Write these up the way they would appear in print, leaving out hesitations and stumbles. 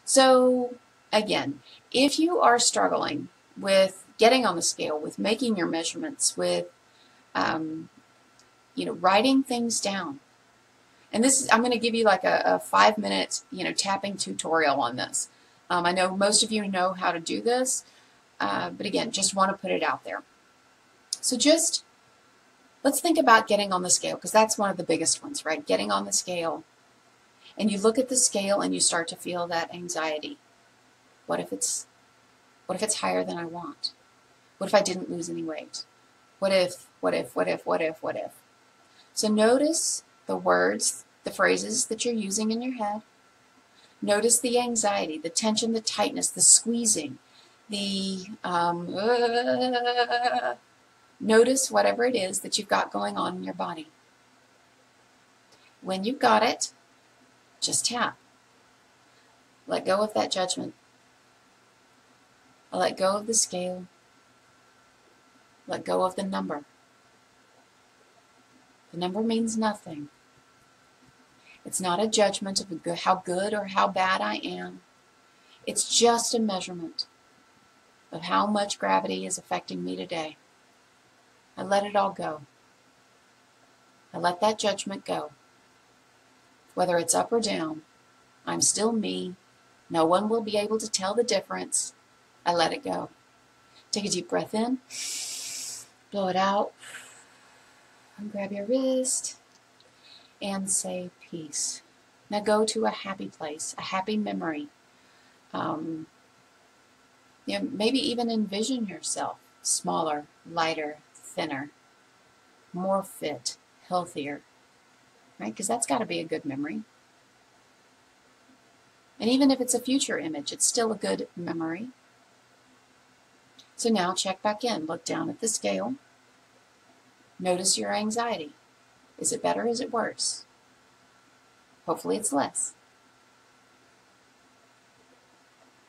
So again, if you are struggling with getting on the scale, with making your measurements, with um, writing things down, and this is, I'm going to give you like a 5 minute tapping tutorial on this. I know most of you know how to do this, but again, just want to put it out there. So just let's think about getting on the scale, because that's one of the biggest ones, right? Getting on the scale, and you look at the scale and you start to feel that anxiety. What if it's higher than I want? What if I didn't lose any weight? What if, what if, what if, what if, what if? So notice the words, the phrases that you're using in your head. Notice the anxiety, the tension, the tightness, the squeezing, the notice whatever it is that you've got going on in your body. When you've got it, just tap. Let go of that judgment. Let go of the scale. Let go of the number. The number means nothing. It's not a judgment of how good or how bad I am. It's just a measurement of how much gravity is affecting me today. I let it all go. I let that judgment go. Whether it's up or down, I'm still me. No one will be able to tell the difference. I let it go. Take a deep breath in. Blow it out. And grab your wrist and say peace. Now go to a happy place, a happy memory. Maybe even envision yourself smaller, lighter, thinner, more fit, healthier, right? Because that's got to be a good memory. And even if it's a future image, it's still a good memory. So now check back in. Look down at the scale. Notice your anxiety. Is it better? Is it worse? Hopefully it's less.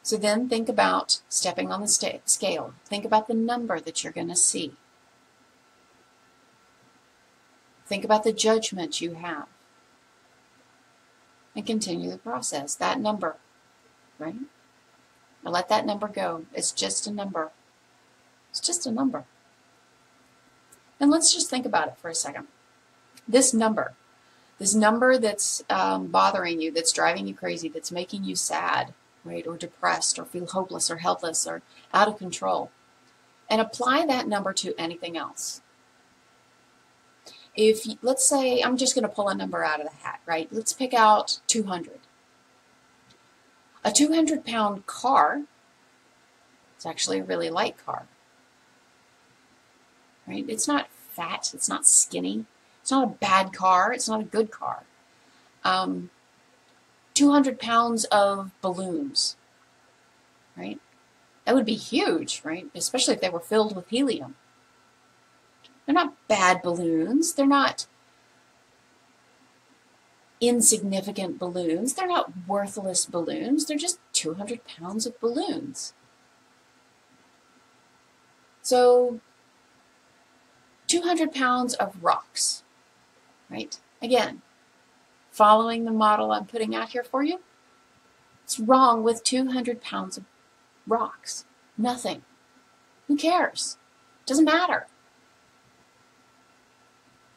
So then think about stepping on the scale. Think about the number that you're going to see. Think about the judgment you have. And continue the process. That number, right? Now let that number go. It's just a number. It's just a number. And let's just think about it for a second. This number that's bothering you, that's driving you crazy, that's making you sad, right, or depressed, or feel hopeless or helpless or out of control, and apply that number to anything else. If, let's say, I'm just going to pull a number out of the hat, right? Let's pick out 200. A 200-pound car, it's actually a really light car, right? It's not fat, it's not skinny, it's not a bad car, it's not a good car. 200 pounds of balloons, right? That would be huge, right? Especially if they were filled with helium. They're not bad balloons. They're not insignificant balloons. They're not worthless balloons. They're just 200 pounds of balloons. So 200 pounds of rocks, right? Again, following the model I'm putting out here for you, what's wrong with 200 pounds of rocks? Nothing. Who cares? Doesn't matter.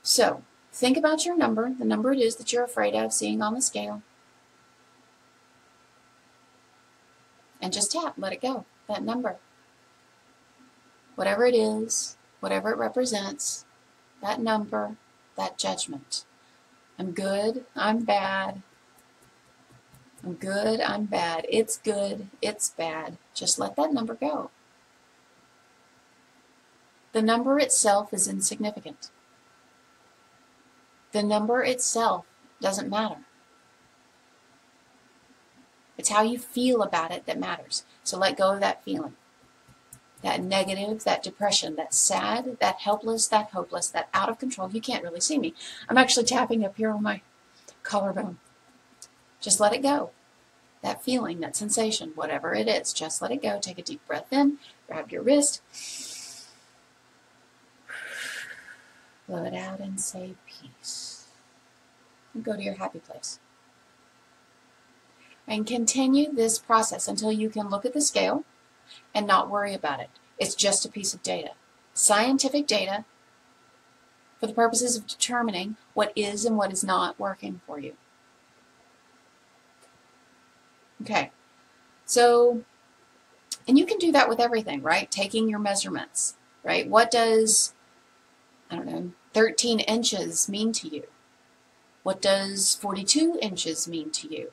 So think about your number, the number it is that you're afraid of seeing on the scale, and just tap, let it go, that number. Whatever it is, whatever it represents, that number, that judgment. I'm good, I'm bad. I'm good, I'm bad. It's good, it's bad. Just let that number go. The number itself is insignificant. The number itself doesn't matter. It's how you feel about it that matters. So let go of that feeling. That negative, that depression, that sad, that helpless, that hopeless, that out of control. You can't really see me. I'm actually tapping up here on my collarbone. Just let it go. That feeling, that sensation, whatever it is, just let it go. Take a deep breath in, grab your wrist, blow it out and say peace. And go to your happy place. And continue this process until you can look at the scale and not worry about it. It's just a piece of data. Scientific data for the purposes of determining what is and what is not working for you. Okay, so, and you can do that with everything, right? Taking your measurements, right? What does, I don't know, 13 inches mean to you? What does 42 inches mean to you?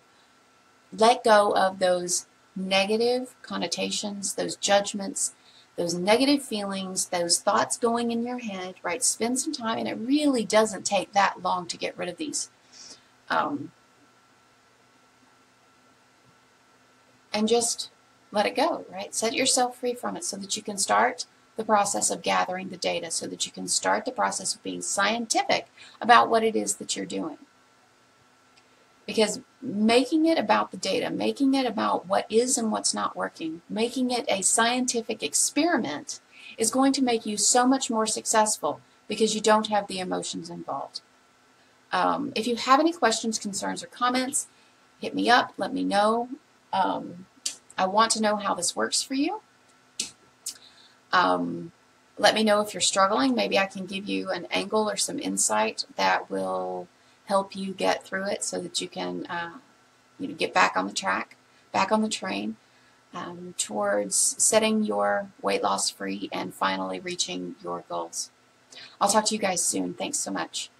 Let go of those negative connotations, those judgments, those negative feelings, those thoughts going in your head, right? Spend some time, and it really doesn't take that long to get rid of these. And just let it go, right? Set yourself free from it so that you can start the process of gathering the data, so that you can start the process of being scientific about what it is that you're doing. Because making it about the data, making it about what is and what's not working, making it a scientific experiment is going to make you so much more successful because you don't have the emotions involved. If you have any questions, concerns, or comments, hit me up, let me know. I want to know how this works for you. Let me know if you're struggling. Maybe I can give you an angle or some insight that will help you get through it so that you can get back on the track, back on the train, towards setting your weight loss free and finally reaching your goals. I'll talk to you guys soon. Thanks so much.